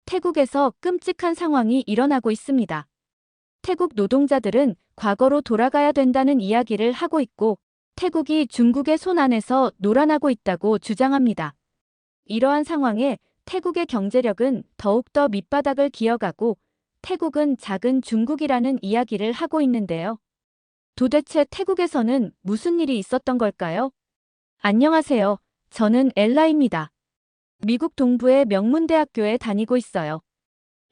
태국에서 끔찍한 상황이 일어나고 있습니다. 태국 노동자들은 과거로 돌아가야 된다는 이야기를 하고 있고, 태국이 중국의 손 안에서 놀아나고 있다고 주장합니다. 이러한 상황에 태국의 경제력은 더욱더 밑바닥을 기어가고, 태국은 작은 중국이라는 이야기를 하고 있는데요. 도대체 태국에서는 무슨 일이 있었던 걸까요? 안녕하세요. 저는 엘라입니다. 미국 동부의 명문대학교에 다니고 있어요.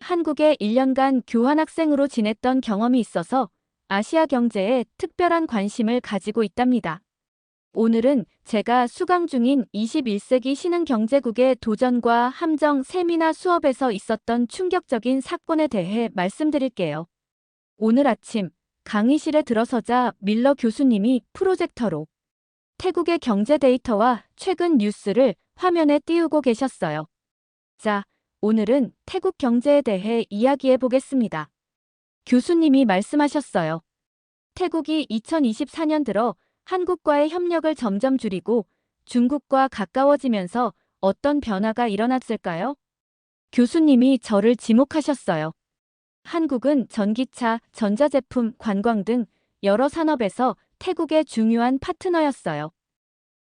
한국에 1년간 교환학생으로 지냈던 경험이 있어서 아시아 경제에 특별한 관심을 가지고 있답니다. 오늘은 제가 수강 중인 21세기 신흥경제국의 도전과 함정 세미나 수업에서 있었던 충격적인 사건에 대해 말씀드릴게요. 오늘 아침 강의실에 들어서자 밀러 교수님이 프로젝터로 태국의 경제 데이터와 최근 뉴스를 화면에 띄우고 계셨어요. 자, 오늘은 태국 경제에 대해 이야기해 보겠습니다. 교수님이 말씀하셨어요. 태국이 2024년 들어 한국과의 협력을 점점 줄이고 중국과 가까워지면서 어떤 변화가 일어났을까요? 교수님이 저를 지목하셨어요. 한국은 전기차, 전자제품, 관광 등 여러 산업에서 태국의 중요한 파트너였어요.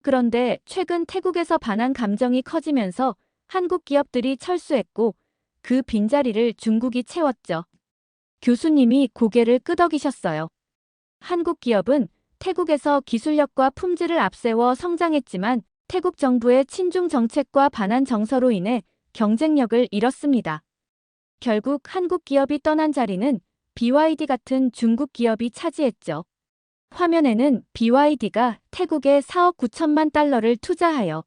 그런데 최근 태국에서 반한 감정이 커지면서 한국 기업들이 철수했고 그 빈자리를 중국이 채웠죠. 교수님이 고개를 끄덕이셨어요. 한국 기업은 태국에서 기술력과 품질을 앞세워 성장했지만 태국 정부의 친중 정책과 반한 정서로 인해 경쟁력을 잃었습니다. 결국 한국 기업이 떠난 자리는 BYD 같은 중국 기업이 차지했죠. 화면에는 BYD가 태국에 4억 9천만 달러를 투자하여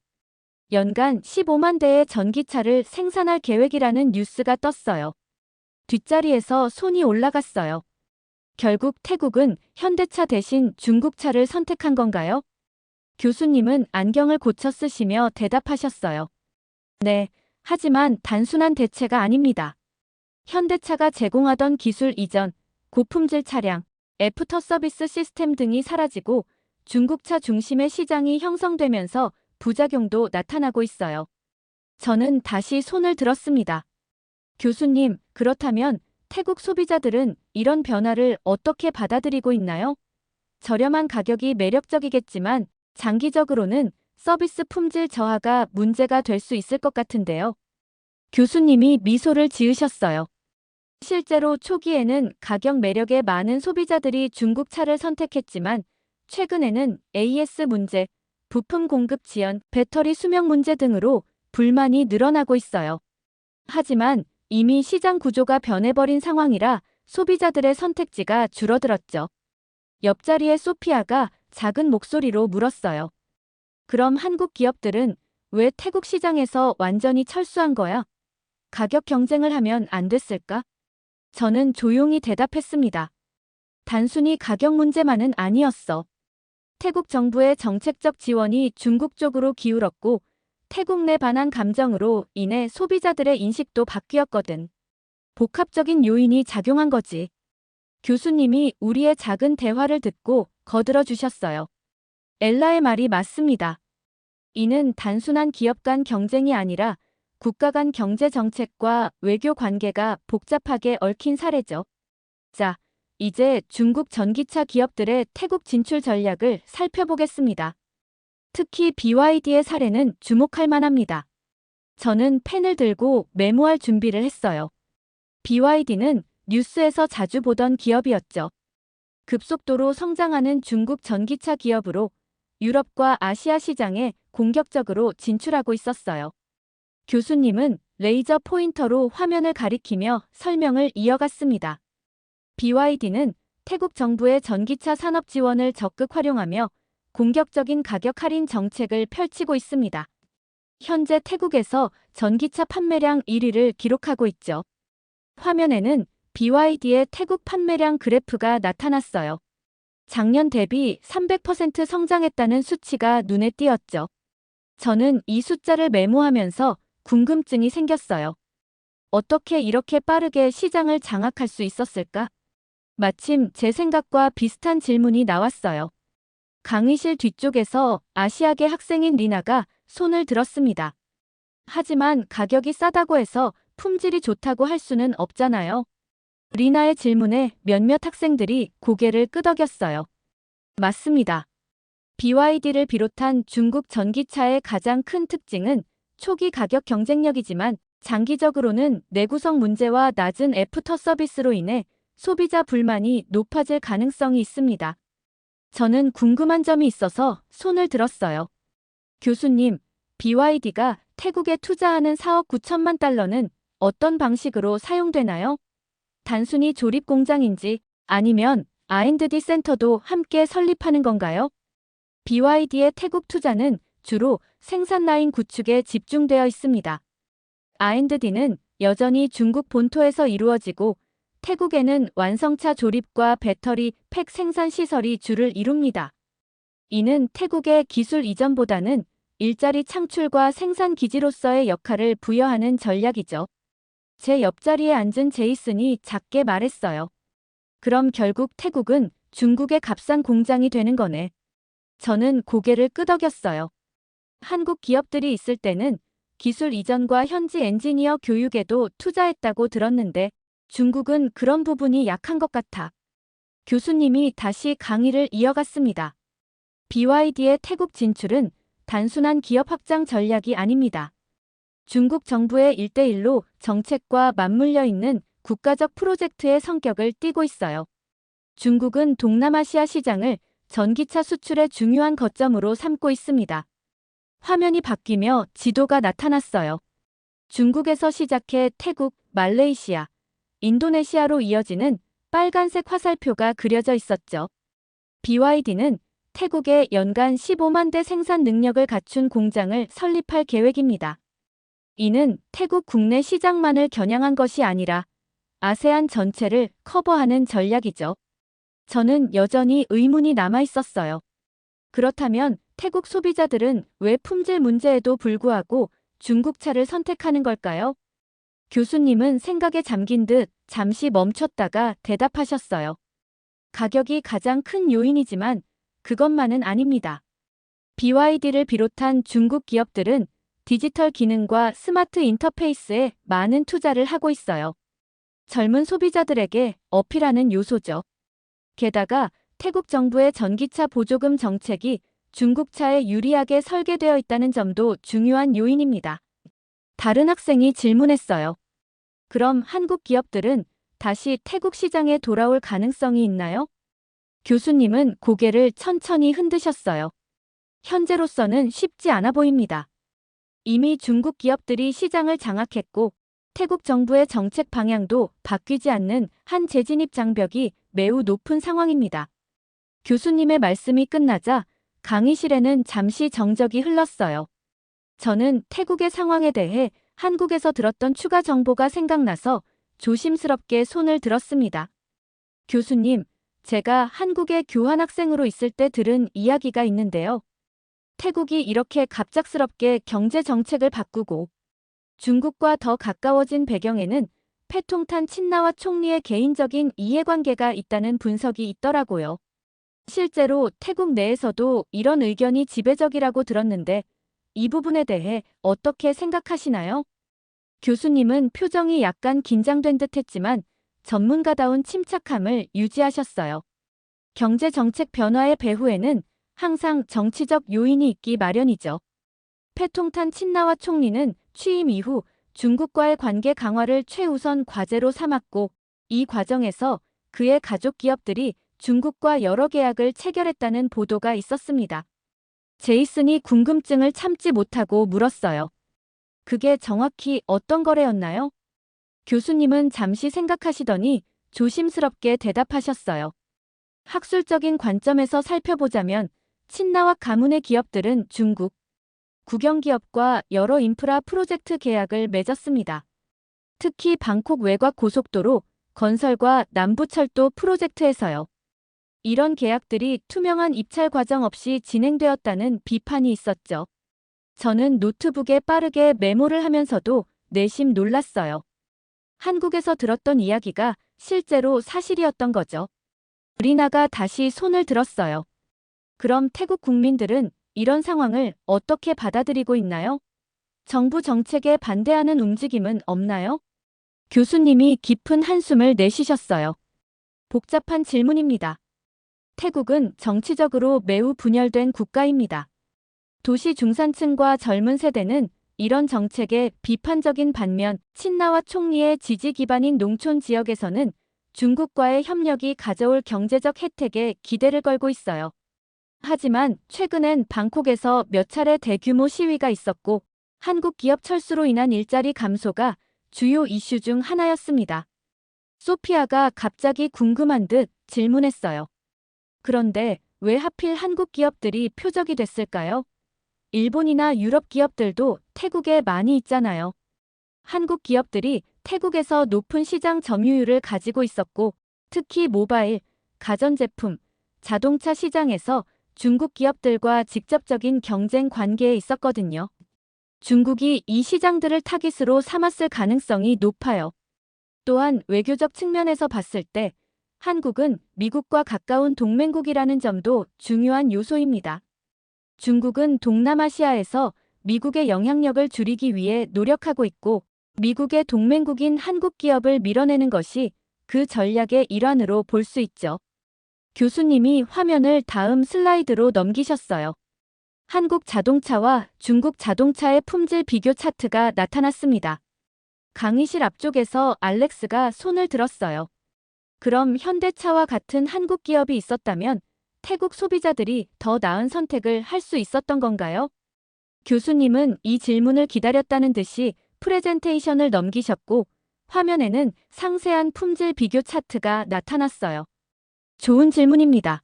연간 15만 대의 전기차를 생산할 계획이라는 뉴스가 떴어요. 뒷자리에서 손이 올라갔어요. 결국 태국은 현대차 대신 중국차를 선택한 건가요? 교수님은 안경을 고쳐 쓰시며 대답하셨어요. 네, 하지만 단순한 대체가 아닙니다. 현대차가 제공하던 기술 이전, 고품질 차량, 애프터 서비스 시스템 등이 사라지고 중국차 중심의 시장이 형성되면서 부작용도 나타나고 있어요. 저는 다시 손을 들었습니다. 교수님, 그렇다면 태국 소비자들은 이런 변화를 어떻게 받아들이고 있나요? 저렴한 가격이 매력적이겠지만 장기적으로는 서비스 품질 저하가 문제가 될 수 있을 것 같은데요. 교수님이 미소를 지으셨어요. 실제로 초기에는 가격 매력에 많은 소비자들이 중국 차를 선택했지만 최근에는 AS 문제, 부품 공급 지연, 배터리 수명 문제 등으로 불만이 늘어나고 있어요. 하지만 이미 시장 구조가 변해버린 상황이라 소비자들의 선택지가 줄어들었죠. 옆자리의 소피아가 작은 목소리로 물었어요. 그럼 한국 기업들은 왜 태국 시장에서 완전히 철수한 거야? 가격 경쟁을 하면 안 됐을까? 저는 조용히 대답했습니다. 단순히 가격 문제만은 아니었어. 태국 정부의 정책적 지원이 중국 쪽으로 기울었고 태국 내 반한 감정으로 인해 소비자들의 인식도 바뀌었거든. 복합적인 요인이 작용한 거지. 교수님이 우리의 작은 대화를 듣고 거들어 주셨어요. 엘라의 말이 맞습니다. 이는 단순한 기업 간 경쟁이 아니라 국가 간 경제 정책과 외교 관계가 복잡하게 얽힌 사례죠. 자, 이제 중국 전기차 기업들의 태국 진출 전략을 살펴보겠습니다. 특히 BYD의 사례는 주목할 만합니다. 저는 펜을 들고 메모할 준비를 했어요. BYD는 뉴스에서 자주 보던 기업이었죠. 급속도로 성장하는 중국 전기차 기업으로 유럽과 아시아 시장에 공격적으로 진출하고 있었어요. 교수님은 레이저 포인터로 화면을 가리키며 설명을 이어갔습니다. BYD는 태국 정부의 전기차 산업 지원을 적극 활용하며 공격적인 가격 할인 정책을 펼치고 있습니다. 현재 태국에서 전기차 판매량 1위를 기록하고 있죠. 화면에는 BYD의 태국 판매량 그래프가 나타났어요. 작년 대비 300% 성장했다는 수치가 눈에 띄었죠. 저는 이 숫자를 메모하면서 궁금증이 생겼어요. 어떻게 이렇게 빠르게 시장을 장악할 수 있었을까? 마침 제 생각과 비슷한 질문이 나왔어요. 강의실 뒤쪽에서 아시아계 학생인 리나가 손을 들었습니다. 하지만 가격이 싸다고 해서 품질이 좋다고 할 수는 없잖아요. 리나의 질문에 몇몇 학생들이 고개를 끄덕였어요. 맞습니다. BYD를 비롯한 중국 전기차의 가장 큰 특징은 초기 가격 경쟁력이지만 장기적으로는 내구성 문제와 낮은 애프터 서비스로 인해 소비자 불만이 높아질 가능성이 있습니다. 저는 궁금한 점이 있어서 손을 들었어요. 교수님, BYD가 태국에 투자하는 4억 9천만 달러는 어떤 방식으로 사용되나요? 단순히 조립 공장인지 아니면 R&D 센터도 함께 설립하는 건가요? BYD의 태국 투자는 주로 생산 라인 구축에 집중되어 있습니다. R&D는 여전히 중국 본토에서 이루어지고 태국에는 완성차 조립과 배터리 팩 생산 시설이 주를 이룹니다. 이는 태국의 기술 이전보다는 일자리 창출과 생산 기지로서의 역할을 부여하는 전략이죠. 제 옆자리에 앉은 제이슨이 작게 말했어요. 그럼 결국 태국은 중국의 값싼 공장이 되는 거네. 저는 고개를 끄덕였어요. 한국 기업들이 있을 때는 기술 이전과 현지 엔지니어 교육에도 투자했다고 들었는데 중국은 그런 부분이 약한 것 같아. 교수님이 다시 강의를 이어갔습니다. BYD의 태국 진출은 단순한 기업 확장 전략이 아닙니다. 중국 정부의 1대1로 정책과 맞물려 있는 국가적 프로젝트의 성격을 띠고 있어요. 중국은 동남아시아 시장을 전기차 수출의 중요한 거점으로 삼고 있습니다. 화면이 바뀌며 지도가 나타났어요. 중국에서 시작해 태국, 말레이시아, 인도네시아로 이어지는 빨간색 화살표가 그려져 있었죠. BYD는 태국에 연간 15만 대 생산 능력을 갖춘 공장을 설립할 계획입니다. 이는 태국 국내 시장만을 겨냥한 것이 아니라 아세안 전체를 커버하는 전략이죠. 저는 여전히 의문이 남아 있었어요. 그렇다면 태국 소비자들은 왜 품질 문제에도 불구하고 중국 차를 선택하는 걸까요? 교수님은 생각에 잠긴 듯 잠시 멈췄다가 대답하셨어요. 가격이 가장 큰 요인이지만 그것만은 아닙니다. BYD를 비롯한 중국 기업들은 디지털 기능과 스마트 인터페이스에 많은 투자를 하고 있어요. 젊은 소비자들에게 어필하는 요소죠. 게다가 태국 정부의 전기차 보조금 정책이 중국차에 유리하게 설계되어 있다는 점도 중요한 요인입니다. 다른 학생이 질문했어요. 그럼 한국 기업들은 다시 태국 시장에 돌아올 가능성이 있나요? 교수님은 고개를 천천히 흔드셨어요. 현재로서는 쉽지 않아 보입니다. 이미 중국 기업들이 시장을 장악했고 태국 정부의 정책 방향도 바뀌지 않는 한 재진입 장벽이 매우 높은 상황입니다. 교수님의 말씀이 끝나자 강의실에는 잠시 정적이 흘렀어요. 저는 태국의 상황에 대해 한국에서 들었던 추가 정보가 생각나서 조심스럽게 손을 들었습니다. 교수님, 제가 한국에 교환학생으로 있을 때 들은 이야기가 있는데요. 태국이 이렇게 갑작스럽게 경제 정책을 바꾸고 중국과 더 가까워진 배경에는 패통탄 친나와 총리의 개인적인 이해관계가 있다는 분석이 있더라고요. 실제로 태국 내에서도 이런 의견이 지배적이라고 들었는데 이 부분에 대해 어떻게 생각하시나요? 교수님은 표정이 약간 긴장된 듯 했지만 전문가다운 침착함을 유지하셨어요. 경제 정책 변화의 배후에는 항상 정치적 요인이 있기 마련이죠. 패통탄 친나와 총리는 취임 이후 중국과의 관계 강화를 최우선 과제로 삼았고 이 과정에서 그의 가족 기업들이 중국과 여러 계약을 체결했다는 보도가 있었습니다. 제이슨이 궁금증을 참지 못하고 물었어요. 그게 정확히 어떤 거래였나요? 교수님은 잠시 생각하시더니 조심스럽게 대답하셨어요. 학술적인 관점에서 살펴보자면 친나와 가문의 기업들은 중국, 국영기업과 여러 인프라 프로젝트 계약을 맺었습니다. 특히 방콕 외곽 고속도로, 건설과 남부철도 프로젝트에서요. 이런 계약들이 투명한 입찰 과정 없이 진행되었다는 비판이 있었죠. 저는 노트북에 빠르게 메모를 하면서도 내심 놀랐어요. 한국에서 들었던 이야기가 실제로 사실이었던 거죠. 리나가 다시 손을 들었어요. 그럼 태국 국민들은 이런 상황을 어떻게 받아들이고 있나요? 정부 정책에 반대하는 움직임은 없나요? 교수님이 깊은 한숨을 내쉬셨어요. 복잡한 질문입니다. 태국은 정치적으로 매우 분열된 국가입니다. 도시 중산층과 젊은 세대는 이런 정책에 비판적인 반면 친나와 총리의 지지 기반인 농촌 지역에서는 중국과의 협력이 가져올 경제적 혜택에 기대를 걸고 있어요. 하지만 최근엔 방콕에서 몇 차례 대규모 시위가 있었고 한국 기업 철수로 인한 일자리 감소가 주요 이슈 중 하나였습니다. 소피아가 갑자기 궁금한 듯 질문했어요. 그런데 왜 하필 한국 기업들이 표적이 됐을까요? 일본이나 유럽 기업들도 태국에 많이 있잖아요. 한국 기업들이 태국에서 높은 시장 점유율을 가지고 있었고, 특히 모바일, 가전제품, 자동차 시장에서 중국 기업들과 직접적인 경쟁 관계에 있었거든요. 중국이 이 시장들을 타깃으로 삼았을 가능성이 높아요. 또한 외교적 측면에서 봤을 때 한국은 미국과 가까운 동맹국이라는 점도 중요한 요소입니다. 중국은 동남아시아에서 미국의 영향력을 줄이기 위해 노력하고 있고 미국의 동맹국인 한국 기업을 밀어내는 것이 그 전략의 일환으로 볼 수 있죠. 교수님이 화면을 다음 슬라이드로 넘기셨어요. 한국 자동차와 중국 자동차의 품질 비교 차트가 나타났습니다. 강의실 앞쪽에서 알렉스가 손을 들었어요. 그럼 현대차와 같은 한국 기업이 있었다면 태국 소비자들이 더 나은 선택을 할 수 있었던 건가요? 교수님은 이 질문을 기다렸다는 듯이 프레젠테이션을 넘기셨고 화면에는 상세한 품질 비교 차트가 나타났어요. 좋은 질문입니다.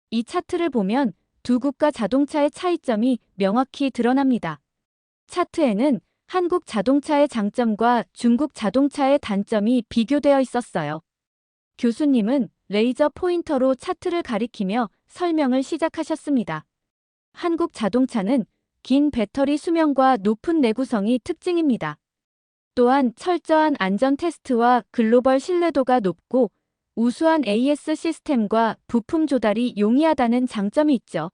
이 차트를 보면 두 국가 자동차의 차이점이 명확히 드러납니다. 차트에는 한국 자동차의 장점과 중국 자동차의 단점이 비교되어 있었어요. 교수님은 레이저 포인터로 차트를 가리키며 설명을 시작하셨습니다. 한국 자동차는 긴 배터리 수명과 높은 내구성이 특징입니다. 또한 철저한 안전 테스트와 글로벌 신뢰도가 높고 우수한 AS 시스템과 부품 조달이 용이하다는 장점이 있죠.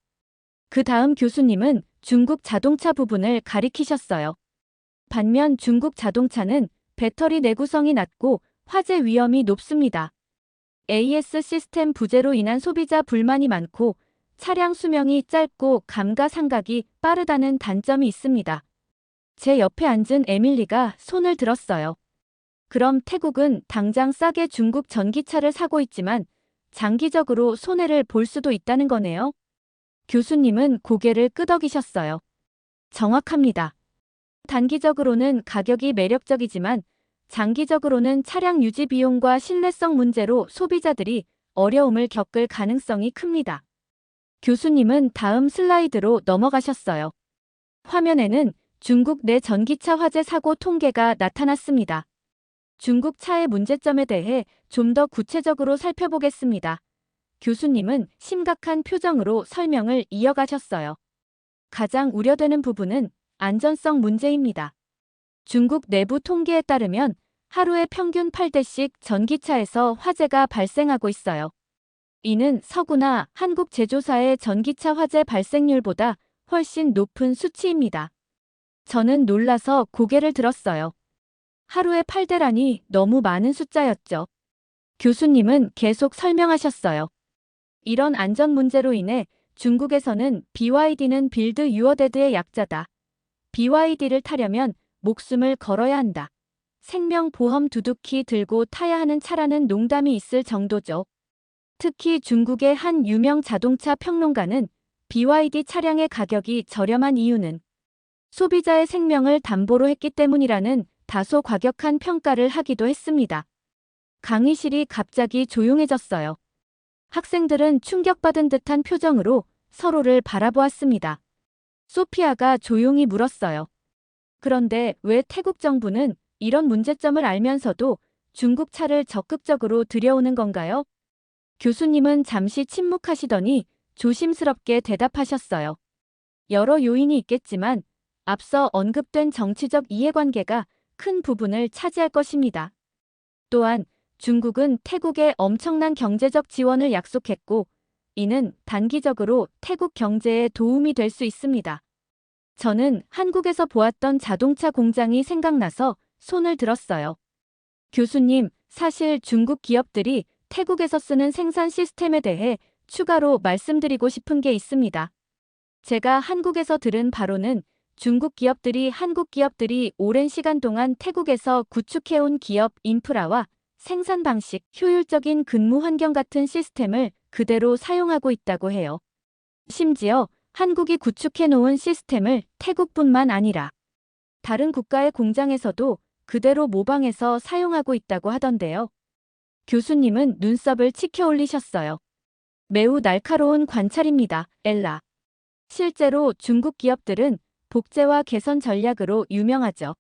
그 다음 교수님은 중국 자동차 부분을 가리키셨어요. 반면 중국 자동차는 배터리 내구성이 낮고 화재 위험이 높습니다. AS 시스템 부재로 인한 소비자 불만이 많고 차량 수명이 짧고 감가상각이 빠르다는 단점이 있습니다. 제 옆에 앉은 에밀리가 손을 들었어요. 그럼 태국은 당장 싸게 중국 전기차를 사고 있지만 장기적으로 손해를 볼 수도 있다는 거네요. 교수님은 고개를 끄덕이셨어요. 정확합니다. 단기적으로는 가격이 매력적이지만 장기적으로는 차량 유지 비용과 신뢰성 문제로 소비자들이 어려움을 겪을 가능성이 큽니다. 교수님은 다음 슬라이드로 넘어가셨어요. 화면에는 중국 내 전기차 화재 사고 통계가 나타났습니다. 중국 차의 문제점에 대해 좀 더 구체적으로 살펴보겠습니다. 교수님은 심각한 표정으로 설명을 이어가셨어요. 가장 우려되는 부분은 안전성 문제입니다. 중국 내부 통계에 따르면 하루에 평균 8대씩 전기차에서 화재가 발생하고 있어요. 이는 서구나 한국 제조사의 전기차 화재 발생률보다 훨씬 높은 수치입니다. 저는 놀라서 고개를 들었어요. 하루에 8대라니 너무 많은 숫자였죠. 교수님은 계속 설명하셨어요. 이런 안전 문제로 인해 중국에서는 BYD는 빌드 유어 데드의 약자다. BYD를 타려면 목숨을 걸어야 한다. 생명보험 두둑히 들고 타야 하는 차라는 농담이 있을 정도죠. 특히 중국의 한 유명 자동차 평론가는 BYD 차량의 가격이 저렴한 이유는 소비자의 생명을 담보로 했기 때문이라는 다소 과격한 평가를 하기도 했습니다. 강의실이 갑자기 조용해졌어요. 학생들은 충격받은 듯한 표정으로 서로를 바라보았습니다. 소피아가 조용히 물었어요. 그런데 왜 태국 정부는 이런 문제점을 알면서도 중국 차를 적극적으로 들여오는 건가요? 교수님은 잠시 침묵하시더니 조심스럽게 대답하셨어요. 여러 요인이 있겠지만 앞서 언급된 정치적 이해관계가 큰 부분을 차지할 것입니다. 또한 중국은 태국에 엄청난 경제적 지원을 약속했고 이는 단기적으로 태국 경제에 도움이 될 수 있습니다. 저는 한국에서 보았던 자동차 공장이 생각나서 손을 들었어요. 교수님, 사실 중국 기업들이 태국에서 쓰는 생산 시스템에 대해 추가로 말씀드리고 싶은 게 있습니다. 제가 한국에서 들은 바로는 중국 기업들이 한국 기업들이 오랜 시간 동안 태국에서 구축해온 기업 인프라와 생산 방식, 효율적인 근무 환경 같은 시스템을 그대로 사용하고 있다고 해요. 심지어 한국이 구축해놓은 시스템을 태국뿐만 아니라 다른 국가의 공장에서도 그대로 모방해서 사용하고 있다고 하던데요. 교수님은 눈썹을 치켜 올리셨어요. 매우 날카로운 관찰입니다, 엘라. 실제로 중국 기업들은 복제와 개선 전략으로 유명하죠.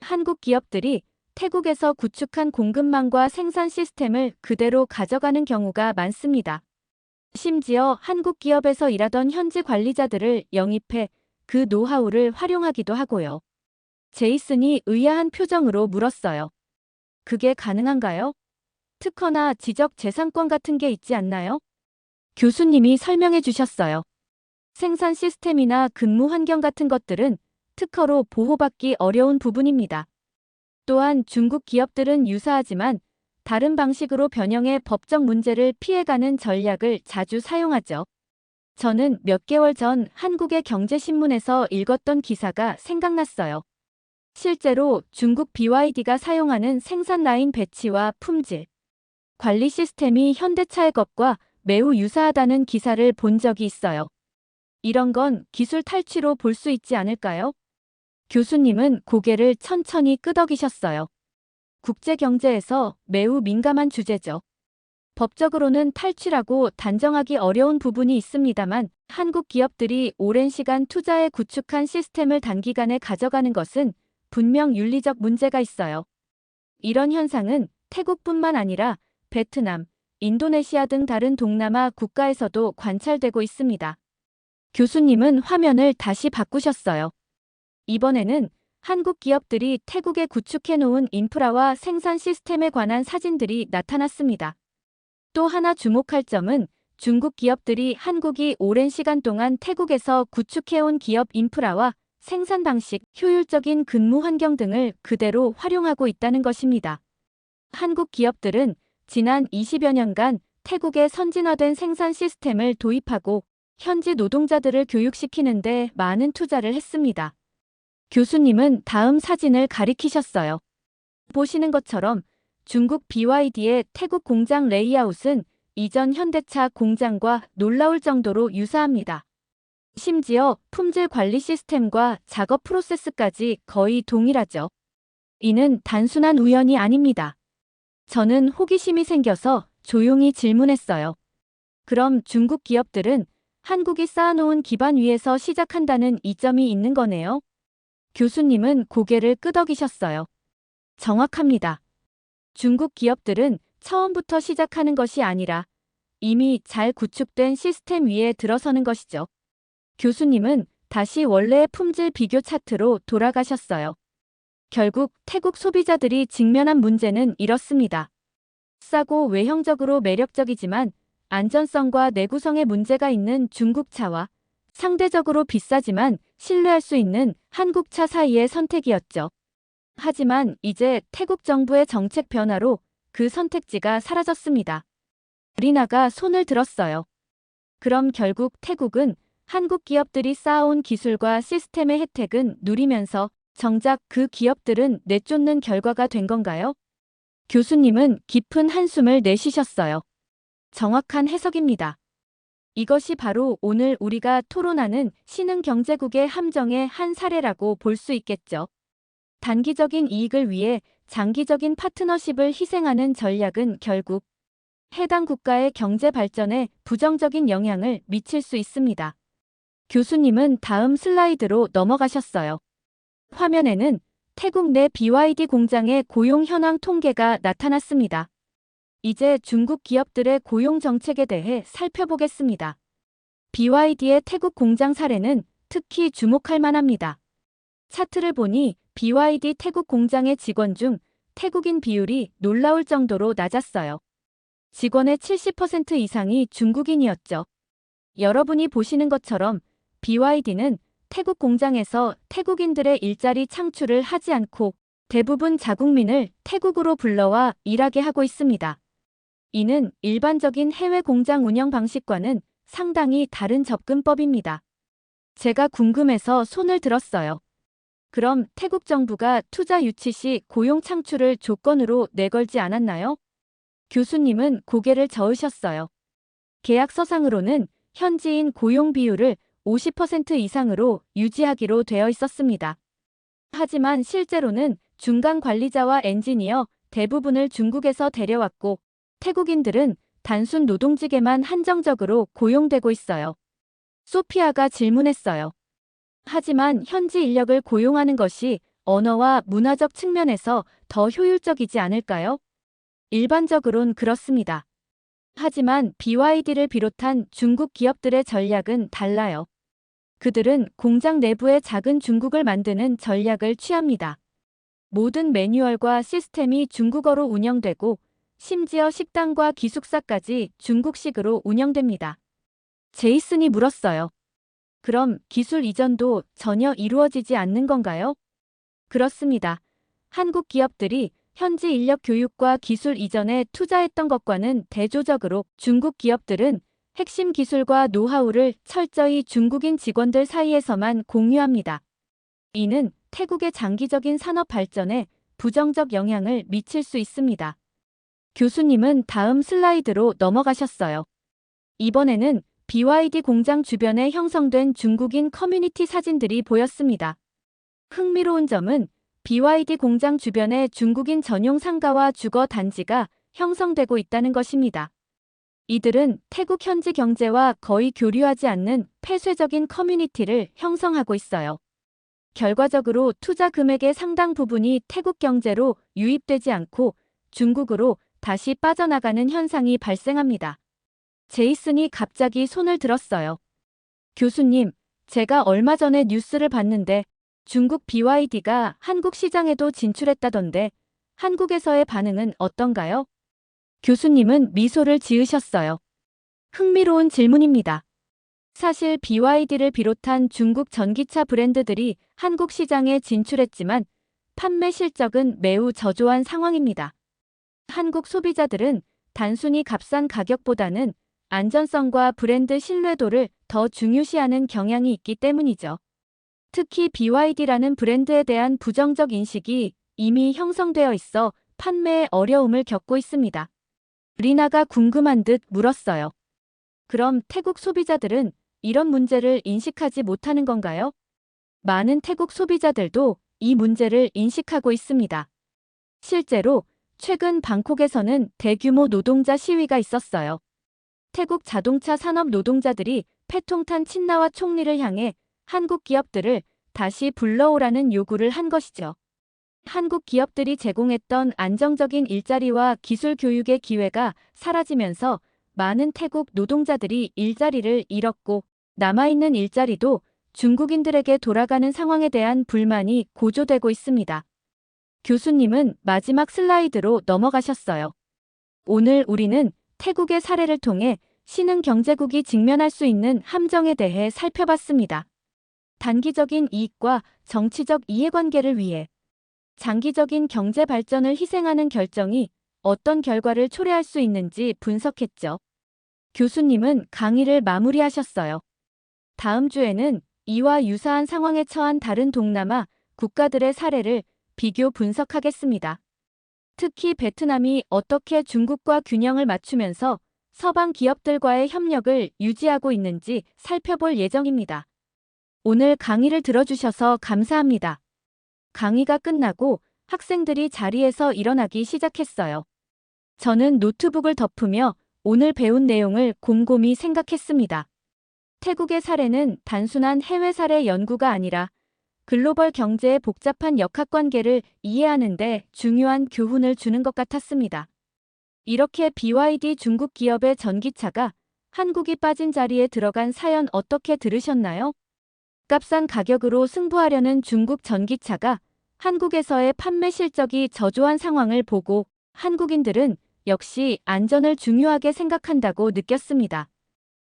한국 기업들이 태국에서 구축한 공급망과 생산 시스템을 그대로 가져가는 경우가 많습니다. 심지어 한국 기업에서 일하던 현지 관리자들을 영입해 그 노하우를 활용하기도 하고요. 제이슨이 의아한 표정으로 물었어요. 그게 가능한가요? 특허나 지적 재산권 같은 게 있지 않나요? 교수님이 설명해 주셨어요. 생산 시스템이나 근무 환경 같은 것들은 특허로 보호받기 어려운 부분입니다. 또한 중국 기업들은 유사하지만 다른 방식으로 변형해 법적 문제를 피해가는 전략을 자주 사용하죠. 저는 몇 개월 전 한국의 경제신문에서 읽었던 기사가 생각났어요. 실제로 중국 BYD가 사용하는 생산 라인 배치와 품질, 관리 시스템이 현대차의 것과 매우 유사하다는 기사를 본 적이 있어요. 이런 건 기술 탈취로 볼 수 있지 않을까요? 교수님은 고개를 천천히 끄덕이셨어요. 국제 경제에서 매우 민감한 주제죠. 법적으로는 탈취라고 단정하기 어려운 부분이 있습니다만 한국 기업들이 오랜 시간 투자해 구축한 시스템을 단기간에 가져가는 것은 분명 윤리적 문제가 있어요. 이런 현상은 태국뿐만 아니라 베트남, 인도네시아 등 다른 동남아 국가에서도 관찰되고 있습니다. 교수님은 화면을 다시 바꾸셨어요. 이번에는 한국 기업들이 태국에 구축해 놓은 인프라와 생산 시스템에 관한 사진들이 나타났습니다. 또 하나 주목할 점은 중국 기업들이 한국이 오랜 시간 동안 태국에서 구축해온 기업 인프라와 생산 방식, 효율적인 근무 환경 등을 그대로 활용하고 있다는 것입니다. 한국 기업들은 지난 20여 년간 태국에 선진화된 생산 시스템을 도입하고 현지 노동자들을 교육시키는 데 많은 투자를 했습니다. 교수님은 다음 사진을 가리키셨어요. 보시는 것처럼 중국 BYD의 태국 공장 레이아웃은 이전 현대차 공장과 놀라울 정도로 유사합니다. 심지어 품질 관리 시스템과 작업 프로세스까지 거의 동일하죠. 이는 단순한 우연이 아닙니다. 저는 호기심이 생겨서 조용히 질문했어요. 그럼 중국 기업들은 한국이 쌓아놓은 기반 위에서 시작한다는 이점이 있는 거네요? 교수님은 고개를 끄덕이셨어요. 정확합니다. 중국 기업들은 처음부터 시작하는 것이 아니라 이미 잘 구축된 시스템 위에 들어서는 것이죠. 교수님은 다시 원래의 품질 비교 차트로 돌아가셨어요. 결국 태국 소비자들이 직면한 문제는 이렇습니다. 싸고 외형적으로 매력적이지만 안전성과 내구성에 문제가 있는 중국차와 상대적으로 비싸지만 신뢰할 수 있는 한국차 사이의 선택이었죠. 하지만 이제 태국 정부의 정책 변화로 그 선택지가 사라졌습니다. 리나가 손을 들었어요. 그럼 결국 태국은 한국 기업들이 쌓아온 기술과 시스템의 혜택은 누리면서 정작 그 기업들은 내쫓는 결과가 된 건가요? 교수님은 깊은 한숨을 내쉬셨어요. 정확한 해석입니다. 이것이 바로 오늘 우리가 토론하는 신흥경제국의 함정의 한 사례라고 볼 수 있겠죠. 단기적인 이익을 위해 장기적인 파트너십을 희생하는 전략은 결국 해당 국가의 경제 발전에 부정적인 영향을 미칠 수 있습니다. 교수님은 다음 슬라이드로 넘어가셨어요. 화면에는 태국 내 BYD 공장의 고용 현황 통계가 나타났습니다. 이제 중국 기업들의 고용 정책에 대해 살펴보겠습니다. BYD의 태국 공장 사례는 특히 주목할 만합니다. 차트를 보니 BYD 태국 공장의 직원 중 태국인 비율이 놀라울 정도로 낮았어요. 직원의 70% 이상이 중국인이었죠. 여러분이 보시는 것처럼 BYD는 태국 공장에서 태국인들의 일자리 창출을 하지 않고 대부분 자국민을 태국으로 불러와 일하게 하고 있습니다. 이는 일반적인 해외 공장 운영 방식과는 상당히 다른 접근법입니다. 제가 궁금해서 손을 들었어요. 그럼 태국 정부가 투자 유치 시 고용 창출을 조건으로 내걸지 않았나요? 교수님은 고개를 저으셨어요. 계약서상으로는 현지인 고용 비율을 50% 이상으로 유지하기로 되어 있었습니다. 하지만 실제로는 중간 관리자와 엔지니어 대부분을 중국에서 데려왔고 태국인들은 단순 노동직에만 한정적으로 고용되고 있어요. 소피아가 질문했어요. 하지만 현지 인력을 고용하는 것이 언어와 문화적 측면에서 더 효율적이지 않을까요? 일반적으론 그렇습니다. 하지만 BYD를 비롯한 중국 기업들의 전략은 달라요. 그들은 공장 내부에 작은 중국을 만드는 전략을 취합니다. 모든 매뉴얼과 시스템이 중국어로 운영되고 심지어 식당과 기숙사까지 중국식으로 운영됩니다. 제이슨이 물었어요. 그럼 기술 이전도 전혀 이루어지지 않는 건가요? 그렇습니다. 한국 기업들이 현지 인력 교육과 기술 이전에 투자했던 것과는 대조적으로 중국 기업들은 핵심 기술과 노하우를 철저히 중국인 직원들 사이에서만 공유합니다. 이는 태국의 장기적인 산업 발전에 부정적 영향을 미칠 수 있습니다. 교수님은 다음 슬라이드로 넘어가셨어요. 이번에는 BYD 공장 주변에 형성된 중국인 커뮤니티 사진들이 보였습니다. 흥미로운 점은 BYD 공장 주변에 중국인 전용 상가와 주거 단지가 형성되고 있다는 것입니다. 이들은 태국 현지 경제와 거의 교류하지 않는 폐쇄적인 커뮤니티를 형성하고 있어요. 결과적으로 투자 금액의 상당 부분이 태국 경제로 유입되지 않고 중국으로 다시 빠져나가는 현상이 발생합니다. 제이슨이 갑자기 손을 들었어요. 교수님, 제가 얼마 전에 뉴스를 봤는데 중국 BYD가 한국 시장에도 진출했다던데 한국에서의 반응은 어떤가요? 교수님은 미소를 지으셨어요. 흥미로운 질문입니다. 사실 BYD를 비롯한 중국 전기차 브랜드들이 한국 시장에 진출했지만 판매 실적은 매우 저조한 상황입니다. 한국 소비자들은 단순히 값싼 가격보다는 안전성과 브랜드 신뢰도를 더 중요시하는 경향이 있기 때문이죠. 특히 BYD라는 브랜드에 대한 부정적 인식이 이미 형성되어 있어 판매에 어려움을 겪고 있습니다. 리나가 궁금한 듯 물었어요. 그럼 태국 소비자들은 이런 문제를 인식하지 못하는 건가요? 많은 태국 소비자들도 이 문제를 인식하고 있습니다. 실제로 최근 방콕에서는 대규모 노동자 시위가 있었어요. 태국 자동차 산업 노동자들이 패통탄 친나와 총리를 향해 한국 기업들을 다시 불러오라는 요구를 한 것이죠. 한국 기업들이 제공했던 안정적인 일자리와 기술 교육의 기회가 사라지면서 많은 태국 노동자들이 일자리를 잃었고 남아있는 일자리도 중국인들에게 돌아가는 상황에 대한 불만이 고조되고 있습니다. 교수님은 마지막 슬라이드로 넘어가셨어요. 오늘 우리는 태국의 사례를 통해 신흥 경제국이 직면할 수 있는 함정에 대해 살펴봤습니다. 단기적인 이익과 정치적 이해관계를 위해 장기적인 경제 발전을 희생하는 결정이 어떤 결과를 초래할 수 있는지 분석했죠. 교수님은 강의를 마무리하셨어요. 다음 주에는 이와 유사한 상황에 처한 다른 동남아 국가들의 사례를 비교 분석하겠습니다. 특히 베트남이 어떻게 중국과 균형을 맞추면서 서방 기업들과의 협력을 유지하고 있는지 살펴볼 예정입니다. 오늘 강의를 들어주셔서 감사합니다. 강의가 끝나고 학생들이 자리에서 일어나기 시작했어요. 저는 노트북을 덮으며 오늘 배운 내용을 곰곰이 생각했습니다. 태국의 사례는 단순한 해외 사례 연구가 아니라 글로벌 경제의 복잡한 역학관계를 이해하는 데 중요한 교훈을 주는 것 같았습니다. 이렇게 BYD 중국 기업의 전기차가 한국이 빠진 자리에 들어간 사연 어떻게 들으셨나요? 값싼 가격으로 승부하려는 중국 전기차가 한국에서의 판매 실적이 저조한 상황을 보고 한국인들은 역시 안전을 중요하게 생각한다고 느꼈습니다.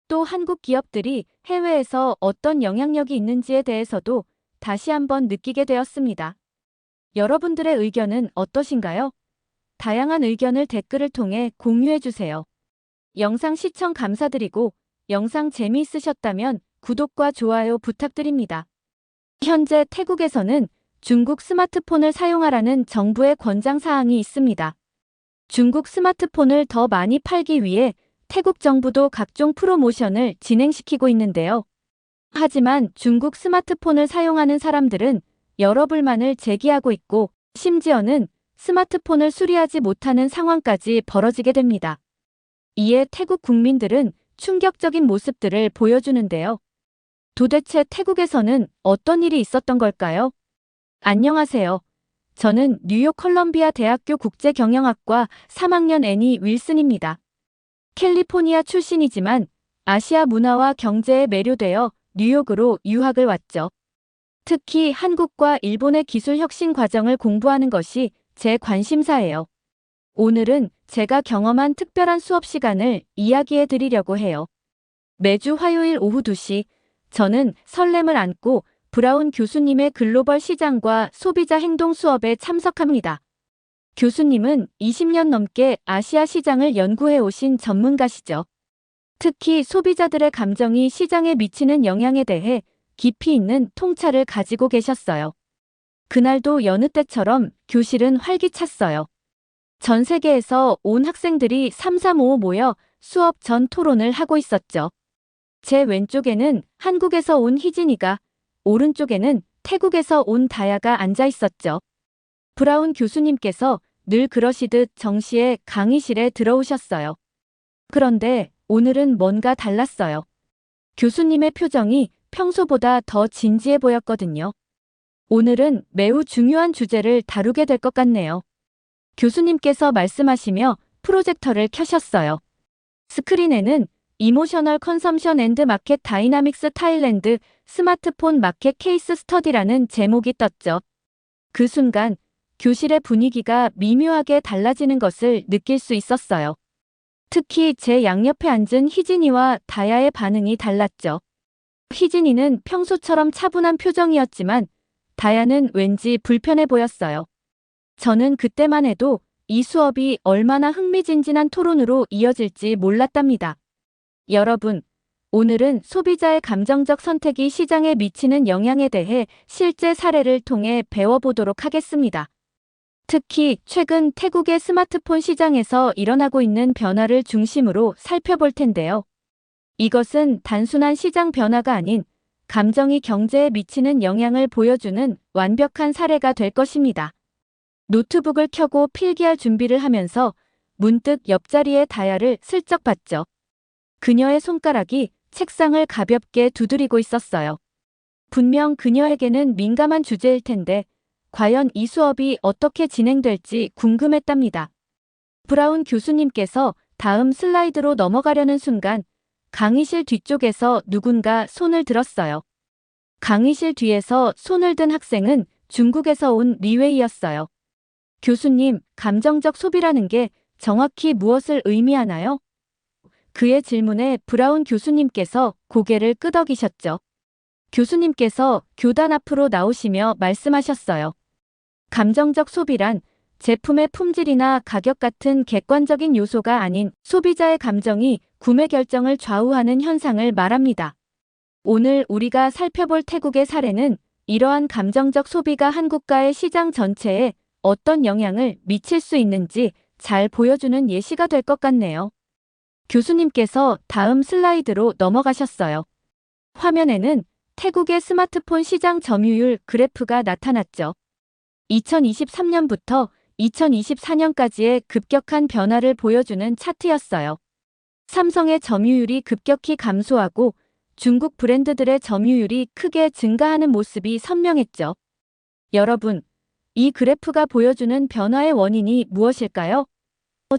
또 한국 기업들이 해외에서 어떤 영향력이 있는지에 대해서도 다시 한번 느끼게 되었습니다. 여러분들의 의견은 어떠신가요? 다양한 의견을 댓글을 통해 공유해주세요. 영상 시청 감사드리고 영상 재미있으셨다면 구독과 좋아요 부탁드립니다. 현재 태국에서는 중국 스마트폰을 사용하라는 정부의 권장 사항이 있습니다. 중국 스마트폰을 더 많이 팔기 위해 태국 정부도 각종 프로모션을 진행시키고 있는데요. 하지만 중국 스마트폰을 사용하는 사람들은 여러 불만을 제기하고 있고 심지어는 스마트폰을 수리하지 못하는 상황까지 벌어지게 됩니다. 이에 태국 국민들은 충격적인 모습들을 보여주는데요. 도대체 태국에서는 어떤 일이 있었던 걸까요? 안녕하세요. 저는 뉴욕 컬럼비아 대학교 국제경영학과 3학년 애니 윌슨입니다. 캘리포니아 출신이지만 아시아 문화와 경제에 매료되어 뉴욕으로 유학을 왔죠. 특히 한국과 일본의 기술 혁신 과정을 공부하는 것이 제 관심사예요. 오늘은 제가 경험한 특별한 수업 시간을 이야기해 드리려고 해요. 매주 화요일 오후 2시, 저는 설렘을 안고 브라운 교수님의 글로벌 시장과 소비자 행동 수업에 참석합니다. 교수님은 20년 넘게 아시아 시장을 연구해 오신 전문가시죠. 특히 소비자들의 감정이 시장에 미치는 영향에 대해 깊이 있는 통찰을 가지고 계셨어요. 그날도 여느 때처럼 교실은 활기찼어요. 전 세계에서 온 학생들이 335 모여 수업 전 토론을 하고 있었죠. 제 왼쪽에는 한국에서 온 희진이가, 오른쪽에는 태국에서 온 다야가 앉아 있었죠. 브라운 교수님께서 늘 그러시듯 정시에 강의실에 들어오셨어요. 그런데 오늘은 뭔가 달랐어요. 교수님의 표정이 평소보다 더 진지해 보였거든요. 오늘은 매우 중요한 주제를 다루게 될 것 같네요. 교수님께서 말씀하시며 프로젝터를 켜셨어요. 스크린에는 이모셔널 컨섬션 앤드 마켓 다이나믹스 타일랜드 스마트폰 마켓 케이스 스터디라는 제목이 떴죠. 그 순간 교실의 분위기가 미묘하게 달라지는 것을 느낄 수 있었어요. 특히 제 양옆에 앉은 희진이와 다야의 반응이 달랐죠. 희진이는 평소처럼 차분한 표정이었지만 다야는 왠지 불편해 보였어요. 저는 그때만 해도 이 수업이 얼마나 흥미진진한 토론으로 이어질지 몰랐답니다. 여러분, 오늘은 소비자의 감정적 선택이 시장에 미치는 영향에 대해 실제 사례를 통해 배워보도록 하겠습니다. 특히 최근 태국의 스마트폰 시장에서 일어나고 있는 변화를 중심으로 살펴볼 텐데요. 이것은 단순한 시장 변화가 아닌 감정이 경제에 미치는 영향을 보여주는 완벽한 사례가 될 것입니다. 노트북을 켜고 필기할 준비를 하면서 문득 옆자리의 다야를 슬쩍 봤죠. 그녀의 손가락이 책상을 가볍게 두드리고 있었어요. 분명 그녀에게는 민감한 주제일 텐데 과연 이 수업이 어떻게 진행될지 궁금했답니다. 브라운 교수님께서 다음 슬라이드로 넘어가려는 순간 강의실 뒤쪽에서 누군가 손을 들었어요. 강의실 뒤에서 손을 든 학생은 중국에서 온 리웨이였어요. 교수님, 감정적 소비라는 게 정확히 무엇을 의미하나요? 그의 질문에 브라운 교수님께서 고개를 끄덕이셨죠. 교수님께서 교단 앞으로 나오시며 말씀하셨어요. 감정적 소비란 제품의 품질이나 가격 같은 객관적인 요소가 아닌 소비자의 감정이 구매 결정을 좌우하는 현상을 말합니다. 오늘 우리가 살펴볼 태국의 사례는 이러한 감정적 소비가 한국가의 시장 전체에 어떤 영향을 미칠 수 있는지 잘 보여주는 예시가 될 것 같네요. 교수님께서 다음 슬라이드로 넘어가셨어요. 화면에는 태국의 스마트폰 시장 점유율 그래프가 나타났죠. 2023년부터 2024년까지의 급격한 변화를 보여주는 차트였어요. 삼성의 점유율이 급격히 감소하고 중국 브랜드들의 점유율이 크게 증가하는 모습이 선명했죠. 여러분, 이 그래프가 보여주는 변화의 원인이 무엇일까요?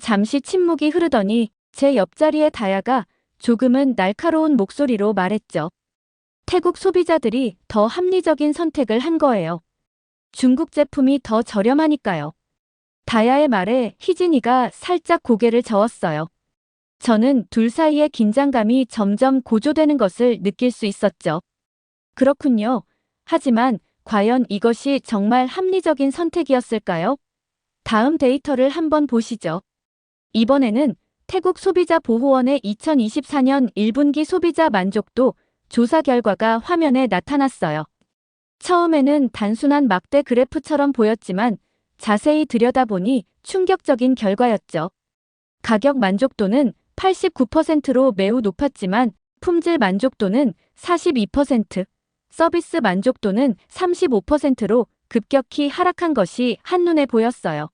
잠시 침묵이 흐르더니 제 옆자리의 다야가 조금은 날카로운 목소리로 말했죠. 태국 소비자들이 더 합리적인 선택을 한 거예요. 중국 제품이 더 저렴하니까요. 다야의 말에 희진이가 살짝 고개를 저었어요. 저는 둘 사이의 긴장감이 점점 고조되는 것을 느낄 수 있었죠. 그렇군요. 하지만 과연 이것이 정말 합리적인 선택이었을까요? 다음 데이터를 한번 보시죠. 이번에는 태국 소비자보호원의 2024년 1분기 소비자 만족도 조사 결과가 화면에 나타났어요. 처음에는 단순한 막대 그래프처럼 보였지만 자세히 들여다보니 충격적인 결과였죠. 가격 만족도는 89%로 매우 높았지만 품질 만족도는 42%, 서비스 만족도는 35%로 급격히 하락한 것이 한눈에 보였어요.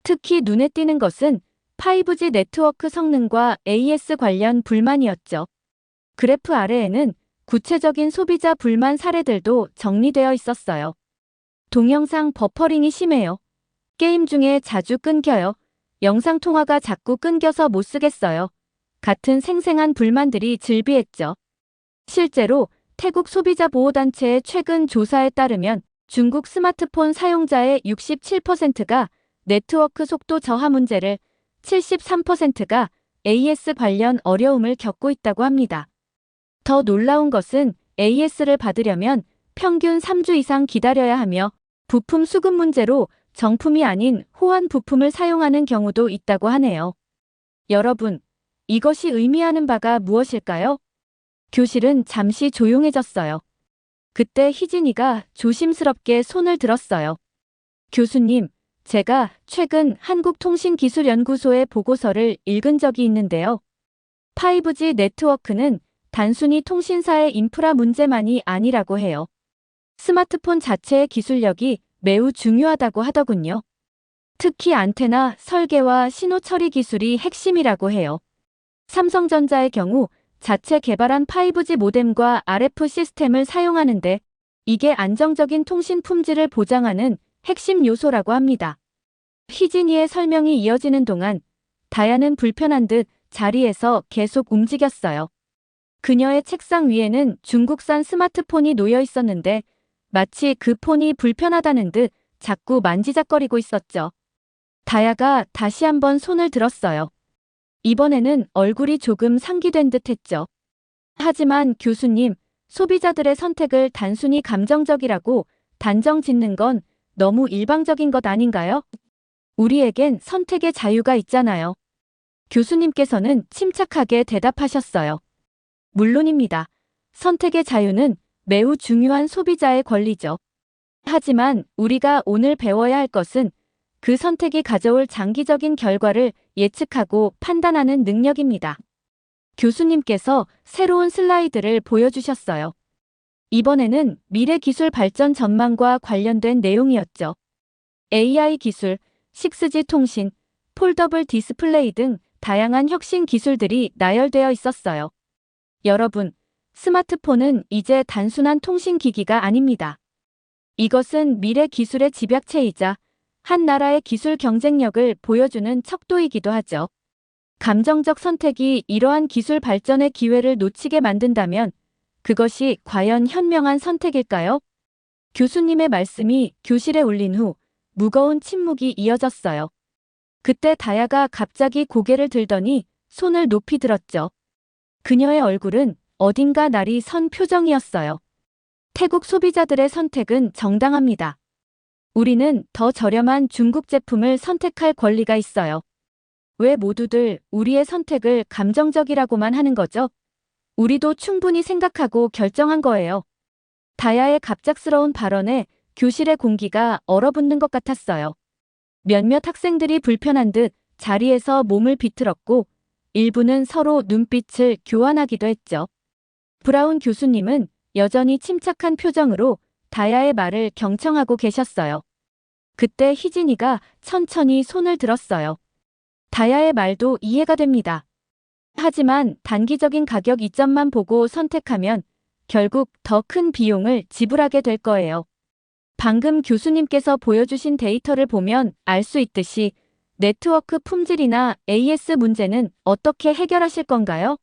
특히 눈에 띄는 것은 5G 네트워크 성능과 AS 관련 불만이었죠. 그래프 아래에는 구체적인 소비자 불만 사례들도 정리되어 있었어요. 동영상 버퍼링이 심해요. 게임 중에 자주 끊겨요. 영상 통화가 자꾸 끊겨서 못 쓰겠어요. 같은 생생한 불만들이 즐비했죠. 실제로 태국 소비자보호단체의 최근 조사에 따르면 중국 스마트폰 사용자의 67%가 네트워크 속도 저하 문제를, 73%가 AS 관련 어려움을 겪고 있다고 합니다. 더 놀라운 것은 AS를 받으려면 평균 3주 이상 기다려야 하며 부품 수급 문제로 정품이 아닌 호환 부품을 사용하는 경우도 있다고 하네요. 여러분, 이것이 의미하는 바가 무엇일까요? 교실은 잠시 조용해졌어요. 그때 희진이가 조심스럽게 손을 들었어요. 교수님, 제가 최근 한국통신기술연구소의 보고서를 읽은 적이 있는데요. 5G 네트워크는 단순히 통신사의 인프라 문제만이 아니라고 해요. 스마트폰 자체의 기술력이 매우 중요하다고 하더군요. 특히 안테나 설계와 신호 처리 기술이 핵심이라고 해요. 삼성전자의 경우 자체 개발한 5G 모뎀과 RF 시스템을 사용하는데 이게 안정적인 통신 품질을 보장하는 핵심 요소라고 합니다. 희진이의 설명이 이어지는 동안 다야는 불편한 듯 자리에서 계속 움직였어요. 그녀의 책상 위에는 중국산 스마트폰이 놓여 있었는데 마치 그 폰이 불편하다는 듯 자꾸 만지작거리고 있었죠. 다야가 다시 한번 손을 들었어요. 이번에는 얼굴이 조금 상기된 듯 했죠. 하지만 교수님, 소비자들의 선택을 단순히 감정적이라고 단정 짓는 건 너무 일방적인 것 아닌가요? 우리에겐 선택의 자유가 있잖아요. 교수님께서는 침착하게 대답하셨어요. 물론입니다. 선택의 자유는 매우 중요한 소비자의 권리죠. 하지만 우리가 오늘 배워야 할 것은 그 선택이 가져올 장기적인 결과를 예측하고 판단하는 능력입니다. 교수님께서 새로운 슬라이드를 보여주셨어요. 이번에는 미래 기술 발전 전망과 관련된 내용이었죠. AI 기술, 6G 통신, 폴더블 디스플레이 등 다양한 혁신 기술들이 나열되어 있었어요. 여러분, 스마트폰은 이제 단순한 통신기기가 아닙니다. 이것은 미래 기술의 집약체이자 한 나라의 기술 경쟁력을 보여주는 척도이기도 하죠. 감정적 선택이 이러한 기술 발전의 기회를 놓치게 만든다면 그것이 과연 현명한 선택일까요? 교수님의 말씀이 교실에 울린 후 무거운 침묵이 이어졌어요. 그때 다야가 갑자기 고개를 들더니 손을 높이 들었죠. 그녀의 얼굴은 어딘가 날이 선 표정이었어요. 태국 소비자들의 선택은 정당합니다. 우리는 더 저렴한 중국 제품을 선택할 권리가 있어요. 왜 모두들 우리의 선택을 감정적이라고만 하는 거죠? 우리도 충분히 생각하고 결정한 거예요. 다야의 갑작스러운 발언에 교실의 공기가 얼어붙는 것 같았어요. 몇몇 학생들이 불편한 듯 자리에서 몸을 비틀었고 일부는 서로 눈빛을 교환하기도 했죠. 브라운 교수님은 여전히 침착한 표정으로 다야의 말을 경청하고 계셨어요. 그때 희진이가 천천히 손을 들었어요. 다야의 말도 이해가 됩니다. 하지만 단기적인 가격 이점만 보고 선택하면 결국 더 큰 비용을 지불하게 될 거예요. 방금 교수님께서 보여주신 데이터를 보면 알 수 있듯이 네트워크 품질이나 AS 문제는 어떻게 해결하실 건가요?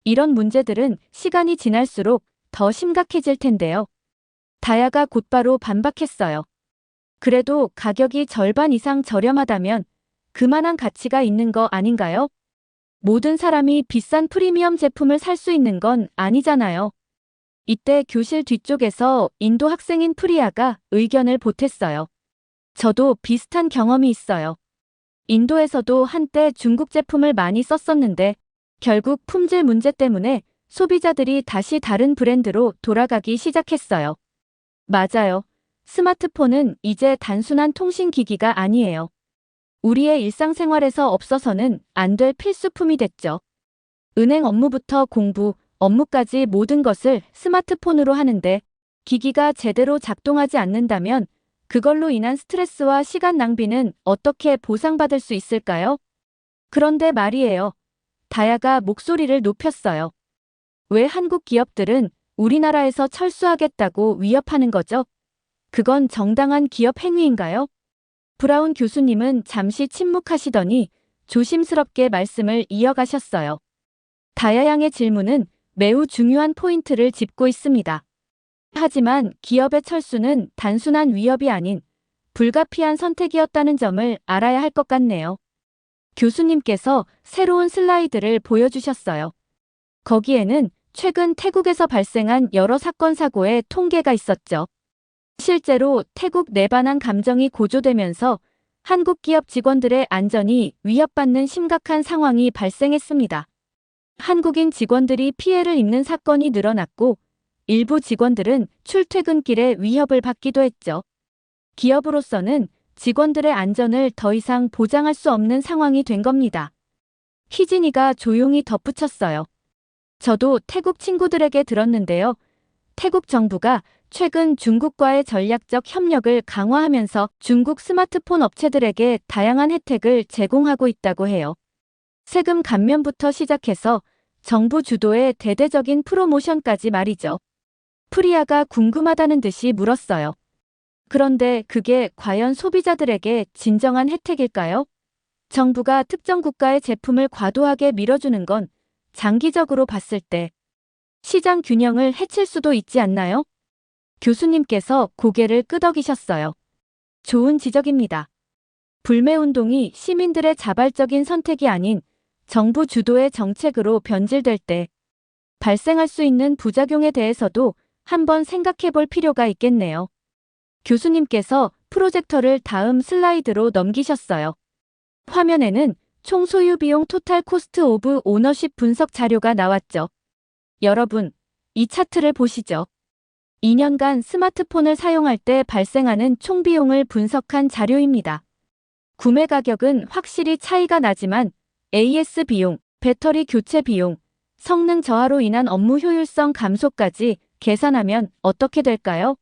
이런 문제들은 시간이 지날수록 더 심각해질 텐데요. 다야가 곧바로 반박했어요. 그래도 가격이 절반 이상 저렴하다면 그만한 가치가 있는 거 아닌가요? 모든 사람이 비싼 프리미엄 제품을 살 수 있는 건 아니잖아요. 이때 교실 뒤쪽에서 인도 학생인 프리아가 의견을 보탰어요. 저도 비슷한 경험이 있어요. 인도에서도 한때 중국 제품을 많이 썼었는데 결국 품질 문제 때문에 소비자들이 다시 다른 브랜드로 돌아가기 시작했어요. 맞아요. 스마트폰은 이제 단순한 통신기기가 아니에요. 우리의 일상생활에서 없어서는 안 될 필수품이 됐죠. 은행 업무부터 공부, 업무까지 모든 것을 스마트폰으로 하는데 기기가 제대로 작동하지 않는다면 그걸로 인한 스트레스와 시간 낭비는 어떻게 보상받을 수 있을까요? 그런데 말이에요. 다야가 목소리를 높였어요. 왜 한국 기업들은 우리나라에서 철수하겠다고 위협하는 거죠? 그건 정당한 기업 행위인가요? 브라운 교수님은 잠시 침묵하시더니 조심스럽게 말씀을 이어가셨어요. 다야 양의 질문은 매우 중요한 포인트를 짚고 있습니다. 하지만 기업의 철수는 단순한 위협이 아닌 불가피한 선택이었다는 점을 알아야 할 것 같네요. 교수님께서 새로운 슬라이드를 보여주셨어요. 거기에는 최근 태국에서 발생한 여러 사건 사고의 통계가 있었죠. 실제로 태국 내 반한 감정이 고조되면서 한국 기업 직원들의 안전이 위협받는 심각한 상황이 발생했습니다. 한국인 직원들이 피해를 입는 사건이 늘어났고 일부 직원들은 출퇴근길에 위협을 받기도 했죠. 기업으로서는 직원들의 안전을 더 이상 보장할 수 없는 상황이 된 겁니다. 희진이가 조용히 덧붙였어요. 저도 태국 친구들에게 들었는데요. 태국 정부가 최근 중국과의 전략적 협력을 강화하면서 중국 스마트폰 업체들에게 다양한 혜택을 제공하고 있다고 해요. 세금 감면부터 시작해서 정부 주도의 대대적인 프로모션까지 말이죠. 프리아가 궁금하다는 듯이 물었어요. 그런데 그게 과연 소비자들에게 진정한 혜택일까요? 정부가 특정 국가의 제품을 과도하게 밀어주는 건 장기적으로 봤을 때 시장 균형을 해칠 수도 있지 않나요? 교수님께서 고개를 끄덕이셨어요. 좋은 지적입니다. 불매운동이 시민들의 자발적인 선택이 아닌 정부 주도의 정책으로 변질될 때 발생할 수 있는 부작용에 대해서도 한번 생각해 볼 필요가 있겠네요. 교수님께서 프로젝터를 다음 슬라이드로 넘기셨어요. 화면에는 총 소요 비용 토탈 코스트 오브 오너십 분석 자료가 나왔죠. 여러분, 이 차트를 보시죠. 2년간 스마트폰을 사용할 때 발생하는 총 비용을 분석한 자료입니다. 구매 가격은 확실히 차이가 나지만 AS 비용, 배터리 교체 비용, 성능 저하로 인한 업무 효율성 감소까지 계산하면 어떻게 될까요?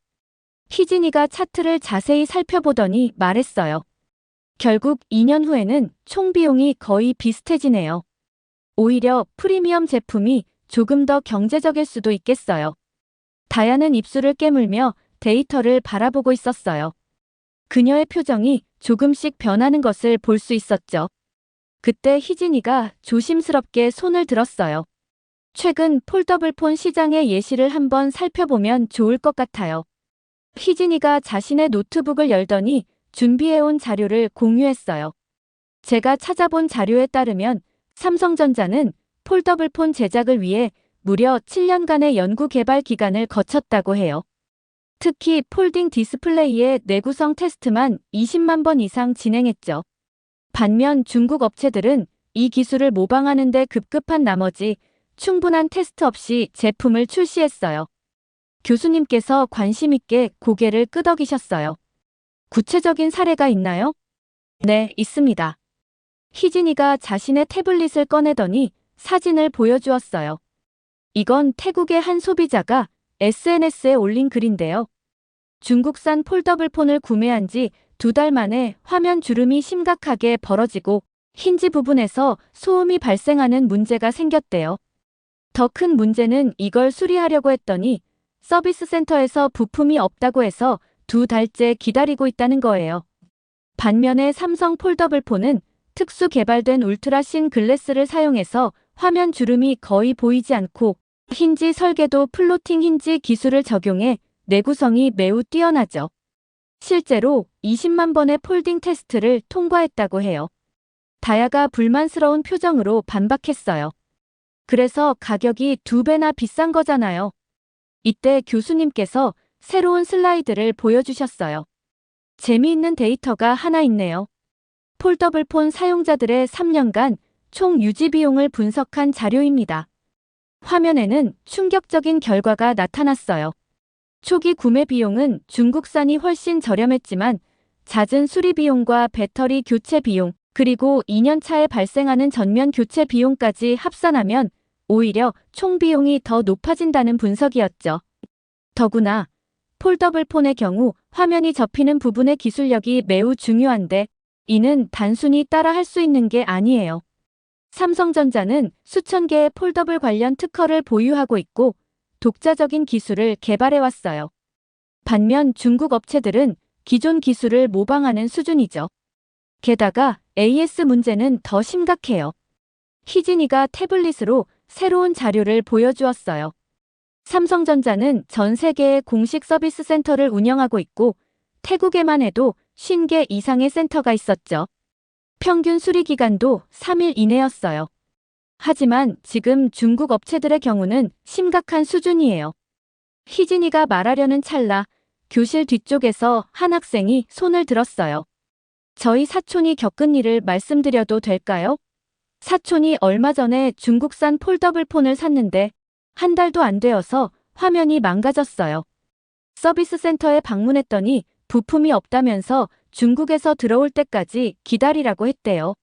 희진이가 차트를 자세히 살펴보더니 말했어요. 결국 2년 후에는 총 비용이 거의 비슷해지네요. 오히려 프리미엄 제품이 조금 더 경제적일 수도 있겠어요. 다야는 입술을 깨물며 데이터를 바라보고 있었어요. 그녀의 표정이 조금씩 변하는 것을 볼 수 있었죠. 그때 희진이가 조심스럽게 손을 들었어요. 최근 폴더블폰 시장의 예시를 한번 살펴보면 좋을 것 같아요. 희진이가 자신의 노트북을 열더니 준비해온 자료를 공유했어요. 제가 찾아본 자료에 따르면 삼성전자는 폴더블폰 제작을 위해 무려 7년간의 연구 개발 기간을 거쳤다고 해요. 특히 폴딩 디스플레이의 내구성 테스트만 20만 번 이상 진행했죠. 반면 중국 업체들은 이 기술을 모방하는 데 급급한 나머지 충분한 테스트 없이 제품을 출시했어요. 교수님께서 관심 있게 고개를 끄덕이셨어요. 구체적인 사례가 있나요? 네, 있습니다. 희진이가 자신의 태블릿을 꺼내더니 사진을 보여주었어요. 이건 태국의 한 소비자가 SNS에 올린 글인데요. 중국산 폴더블폰을 구매한 지 2달 만에 화면 주름이 심각하게 벌어지고 힌지 부분에서 소음이 발생하는 문제가 생겼대요. 더 큰 문제는 이걸 수리하려고 했더니 서비스 센터에서 부품이 없다고 해서 2달째 기다리고 있다는 거예요. 반면에 삼성 폴더블폰은 특수 개발된 울트라신 글래스를 사용해서 화면 주름이 거의 보이지 않고 힌지 설계도 플로팅 힌지 기술을 적용해 내구성이 매우 뛰어나죠. 실제로 20만 번의 폴딩 테스트를 통과했다고 해요. 다야가 불만스러운 표정으로 반박했어요. 그래서 가격이 2배나 비싼 거잖아요. 이때 교수님께서 새로운 슬라이드를 보여주셨어요. 재미있는 데이터가 하나 있네요. 폴더블폰 사용자들의 3년간 총 유지 비용을 분석한 자료입니다. 화면에는 충격적인 결과가 나타났어요. 초기 구매 비용은 중국산이 훨씬 저렴했지만 잦은 수리 비용과 배터리 교체 비용, 그리고 2년 차에 발생하는 전면 교체 비용까지 합산하면 오히려 총 비용이 더 높아진다는 분석이었죠. 더구나 폴더블폰의 경우 화면이 접히는 부분의 기술력이 매우 중요한데 이는 단순히 따라할 수 있는 게 아니에요. 삼성전자는 수천 개의 폴더블 관련 특허를 보유하고 있고 독자적인 기술을 개발해왔어요. 반면 중국 업체들은 기존 기술을 모방하는 수준이죠. 게다가 AS 문제는 더 심각해요. 희진이가 태블릿으로 새로운 자료를 보여주었어요. 삼성전자는 전 세계의 공식 서비스 센터를 운영하고 있고 태국에만 해도 50개 이상의 센터가 있었죠. 평균 수리 기간도 3일 이내였어요. 하지만 지금 중국 업체들의 경우는 심각한 수준이에요. 희진이가 말하려는 찰나 교실 뒤쪽에서 한 학생이 손을 들었어요. 저희 사촌이 겪은 일을 말씀드려도 될까요? 사촌이 얼마 전에 중국산 폴더블폰을 샀는데 한 달도 안 되어서 화면이 망가졌어요. 서비스 센터에 방문했더니 부품이 없다면서 중국에서 들어올 때까지 기다리라고 했대요.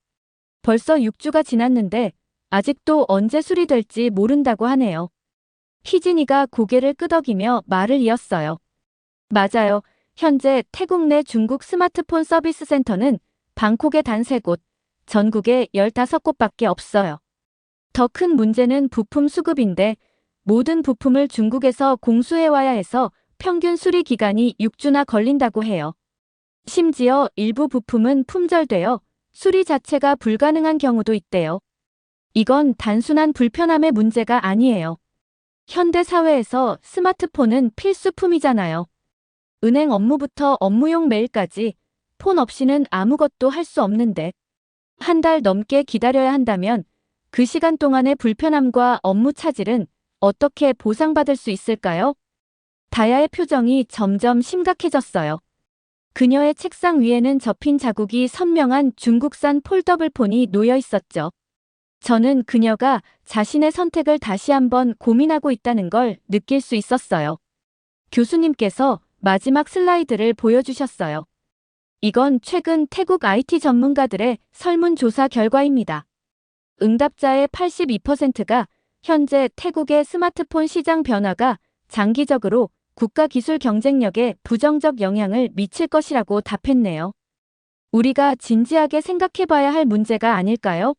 벌써 6주가 지났는데 아직도 언제 수리될지 모른다고 하네요. 희진이가 고개를 끄덕이며 말을 이었어요. 맞아요. 현재 태국 내 중국 스마트폰 서비스 센터는 방콕에 단 3곳, 전국에 15곳밖에 없어요. 더 큰 문제는 부품 수급인데 모든 부품을 중국에서 공수해와야 해서 평균 수리 기간이 6주나 걸린다고 해요. 심지어 일부 부품은 품절되어 수리 자체가 불가능한 경우도 있대요. 이건 단순한 불편함의 문제가 아니에요. 현대 사회에서 스마트폰은 필수품이잖아요. 은행 업무부터 업무용 메일까지 폰 없이는 아무것도 할 수 없는데 한 달 넘게 기다려야 한다면 그 시간 동안의 불편함과 업무 차질은 어떻게 보상받을 수 있을까요? 다야의 표정이 점점 심각해졌어요. 그녀의 책상 위에는 접힌 자국이 선명한 중국산 폴더블폰이 놓여 있었죠. 저는 그녀가 자신의 선택을 다시 한번 고민하고 있다는 걸 느낄 수 있었어요. 교수님께서 마지막 슬라이드를 보여주셨어요. 이건 최근 태국 IT 전문가들의 설문조사 결과입니다. 응답자의 82%가 현재 태국의 스마트폰 시장 변화가 장기적으로 국가 기술 경쟁력에 부정적 영향을 미칠 것이라고 답했네요. 우리가 진지하게 생각해봐야 할 문제가 아닐까요?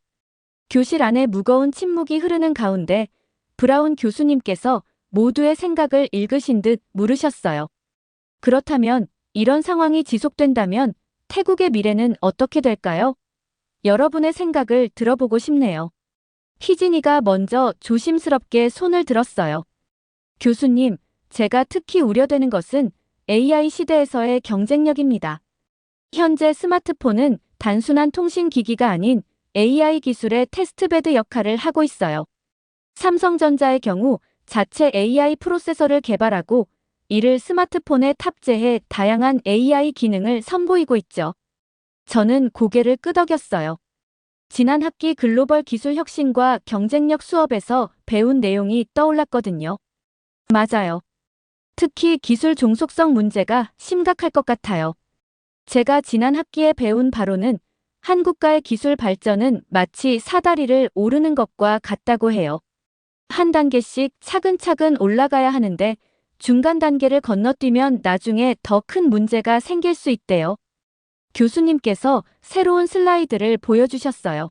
교실 안에 무거운 침묵이 흐르는 가운데 브라운 교수님께서 모두의 생각을 읽으신 듯 물으셨어요. 그렇다면 이런 상황이 지속된다면 태국의 미래는 어떻게 될까요? 여러분의 생각을 들어보고 싶네요. 희진이가 먼저 조심스럽게 손을 들었어요. 교수님, 제가 특히 우려되는 것은 AI 시대에서의 경쟁력입니다. 현재 스마트폰은 단순한 통신 기기가 아닌 AI 기술의 테스트베드 역할을 하고 있어요. 삼성전자의 경우 자체 AI 프로세서를 개발하고 이를 스마트폰에 탑재해 다양한 AI 기능을 선보이고 있죠. 저는 고개를 끄덕였어요. 지난 학기 글로벌 기술 혁신과 경쟁력 수업에서 배운 내용이 떠올랐거든요. 맞아요. 특히 기술 종속성 문제가 심각할 것 같아요. 제가 지난 학기에 배운 바로는 한 국가의 기술 발전은 마치 사다리를 오르는 것과 같다고 해요. 한 단계씩 차근차근 올라가야 하는데 중간 단계를 건너뛰면 나중에 더 큰 문제가 생길 수 있대요. 교수님께서 새로운 슬라이드를 보여주셨어요.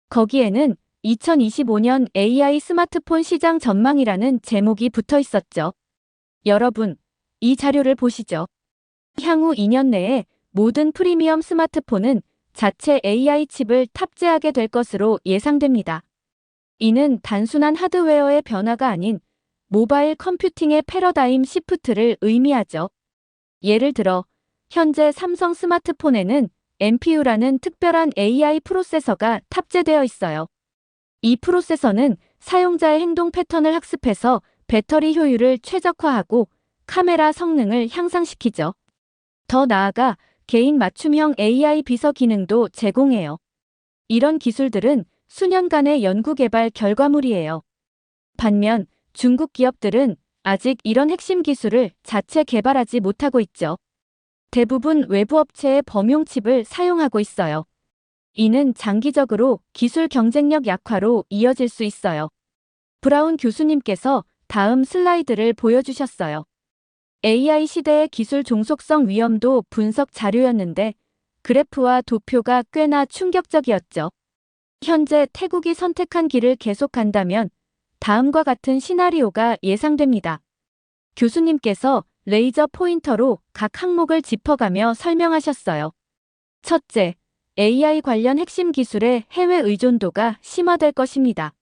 거기에는 2025년 AI 스마트폰 시장 전망이라는 제목이 붙어 있었죠. 여러분, 이 자료를 보시죠. 향후 2년 내에 모든 프리미엄 스마트폰은 자체 AI 칩을 탑재하게 될 것으로 예상됩니다. 이는 단순한 하드웨어의 변화가 아닌 모바일 컴퓨팅의 패러다임 시프트를 의미하죠. 예를 들어 현재 삼성 스마트폰에는 NPU라는 특별한 AI 프로세서가 탑재되어 있어요. 이 프로세서는 사용자의 행동 패턴을 학습해서 배터리 효율을 최적화하고 카메라 성능을 향상시키죠. 더 나아가 개인 맞춤형 AI 비서 기능도 제공해요. 이런 기술들은 수년간의 연구개발 결과물이에요. 반면 중국 기업들은 아직 이런 핵심 기술을 자체 개발하지 못하고 있죠. 대부분 외부 업체의 범용 칩을 사용하고 있어요. 이는 장기적으로 기술 경쟁력 약화로 이어질 수 있어요. 브라운 교수님께서 다음 슬라이드를 보여주셨어요. AI 시대의 기술 종속성 위험도 분석 자료였는데 그래프와 도표가 꽤나 충격적이었죠. 현재 태국이 선택한 길을 계속 간다면 다음과 같은 시나리오가 예상됩니다. 교수님께서 레이저 포인터로 각 항목을 짚어가며 설명하셨어요. 첫째, AI 관련 핵심 기술의 해외 의존도가 심화될 것입니다.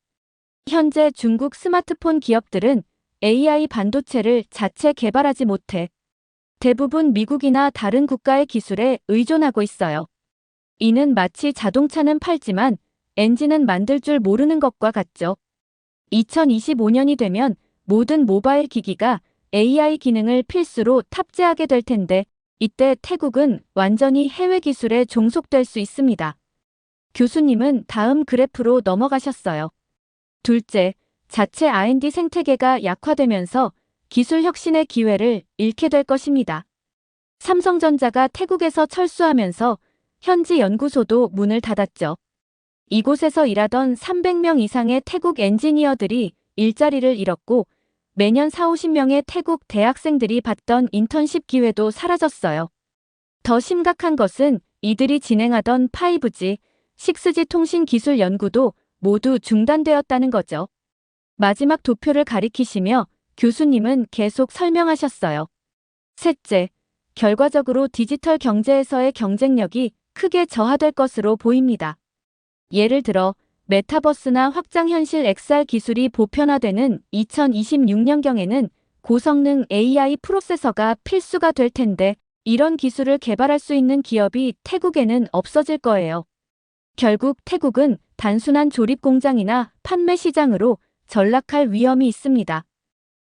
현재 중국 스마트폰 기업들은 AI 반도체를 자체 개발하지 못해 대부분 미국이나 다른 국가의 기술에 의존하고 있어요. 이는 마치 자동차는 팔지만 엔진은 만들 줄 모르는 것과 같죠. 2025년이 되면 모든 모바일 기기가 AI 기능을 필수로 탑재하게 될 텐데 이때 태국은 완전히 해외 기술에 종속될 수 있습니다. 교수님은 다음 그래프로 넘어가셨어요. 둘째, 자체 R&D 생태계가 약화되면서 기술 혁신의 기회를 잃게 될 것입니다. 삼성전자가 태국에서 철수하면서 현지 연구소도 문을 닫았죠. 이곳에서 일하던 300명 이상의 태국 엔지니어들이 일자리를 잃었고 매년 40~50명의 태국 대학생들이 받던 인턴십 기회도 사라졌어요. 더 심각한 것은 이들이 진행하던 5G, 6G 통신 기술 연구도 모두 중단되었다는 거죠. 마지막 도표를 가리키시며 교수님은 계속 설명하셨어요. 셋째, 결과적으로 디지털 경제에서의 경쟁력이 크게 저하될 것으로 보입니다. 예를 들어 메타버스나 확장현실 XR 기술이 보편화되는 2026년경에는 고성능 AI 프로세서가 필수가 될 텐데 이런 기술을 개발할 수 있는 기업이 태국에는 없어질 거예요. 결국 태국은 단순한 조립 공장이나 판매 시장으로 전락할 위험이 있습니다.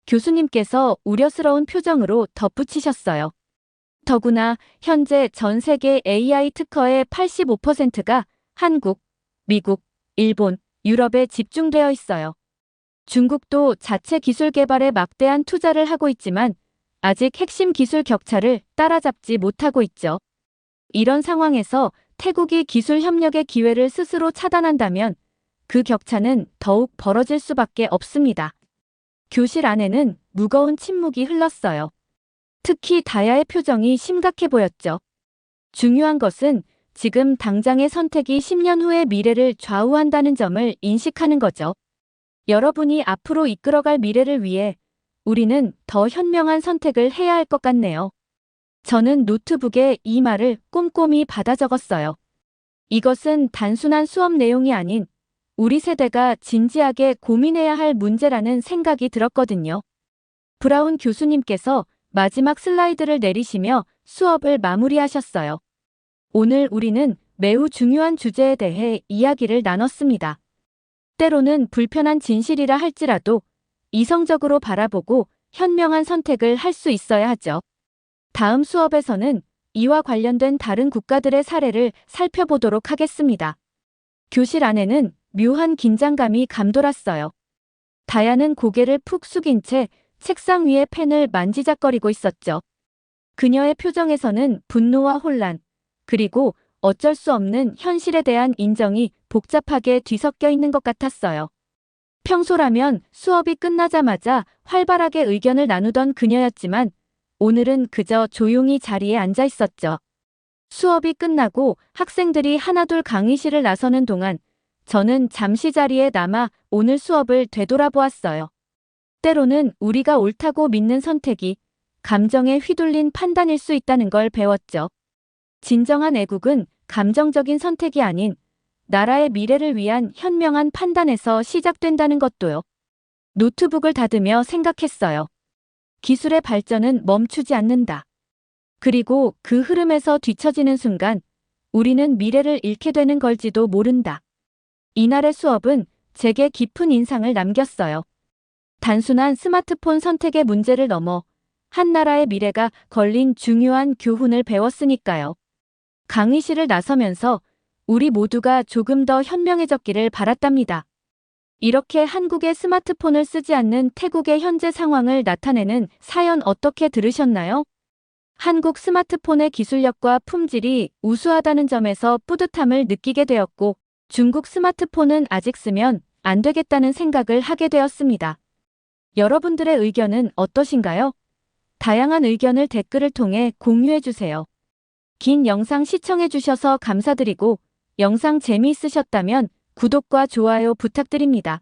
교수님께서 우려스러운 표정으로 덧붙이셨어요. 더구나 현재 전 세계 AI 특허의 85%가 한국, 미국, 일본, 유럽에 집중되어 있어요. 중국도 자체 기술 개발에 막대한 투자를 하고 있지만 아직 핵심 기술 격차를 따라잡지 못하고 있죠. 이런 상황에서 태국이 기술 협력의 기회를 스스로 차단한다면 그 격차는 더욱 벌어질 수밖에 없습니다. 교실 안에는 무거운 침묵이 흘렀어요. 특히 다야의 표정이 심각해 보였죠. 중요한 것은 지금 당장의 선택이 10년 후의 미래를 좌우한다는 점을 인식하는 거죠. 여러분이 앞으로 이끌어갈 미래를 위해 우리는 더 현명한 선택을 해야 할 것 같네요. 저는 노트북에 이 말을 꼼꼼히 받아 적었어요. 이것은 단순한 수업 내용이 아닌 우리 세대가 진지하게 고민해야 할 문제라는 생각이 들었거든요. 브라운 교수님께서 마지막 슬라이드를 내리시며 수업을 마무리하셨어요. 오늘 우리는 매우 중요한 주제에 대해 이야기를 나눴습니다. 때로는 불편한 진실이라 할지라도 이성적으로 바라보고 현명한 선택을 할 수 있어야 하죠. 다음 수업에서는 이와 관련된 다른 국가들의 사례를 살펴보도록 하겠습니다. 교실 안에는 묘한 긴장감이 감돌았어요. 다야는 고개를 푹 숙인 채 책상 위에 펜을 만지작거리고 있었죠. 그녀의 표정에서는 분노와 혼란, 그리고 어쩔 수 없는 현실에 대한 인정이 복잡하게 뒤섞여 있는 것 같았어요. 평소라면 수업이 끝나자마자 활발하게 의견을 나누던 그녀였지만 오늘은 그저 조용히 자리에 앉아 있었죠. 수업이 끝나고 학생들이 하나둘 강의실을 나서는 동안 저는 잠시 자리에 남아 오늘 수업을 되돌아보았어요. 때로는 우리가 옳다고 믿는 선택이 감정에 휘둘린 판단일 수 있다는 걸 배웠죠. 진정한 애국은 감정적인 선택이 아닌 나라의 미래를 위한 현명한 판단에서 시작된다는 것도요. 노트북을 닫으며 생각했어요. 기술의 발전은 멈추지 않는다. 그리고 그 흐름에서 뒤처지는 순간 우리는 미래를 잃게 되는 걸지도 모른다. 이날의 수업은 제게 깊은 인상을 남겼어요. 단순한 스마트폰 선택의 문제를 넘어 한 나라의 미래가 걸린 중요한 교훈을 배웠으니까요. 강의실을 나서면서 우리 모두가 조금 더 현명해졌기를 바랐답니다. 이렇게 한국의 스마트폰을 쓰지 않는 태국의 현재 상황을 나타내는 사연 어떻게 들으셨나요? 한국 스마트폰의 기술력과 품질이 우수하다는 점에서 뿌듯함을 느끼게 되었고, 중국 스마트폰은 아직 쓰면 안 되겠다는 생각을 하게 되었습니다. 여러분들의 의견은 어떠신가요? 다양한 의견을 댓글을 통해 공유해 주세요. 긴 영상 시청해 주셔서 감사드리고, 영상 재미있으셨다면 구독과 좋아요 부탁드립니다.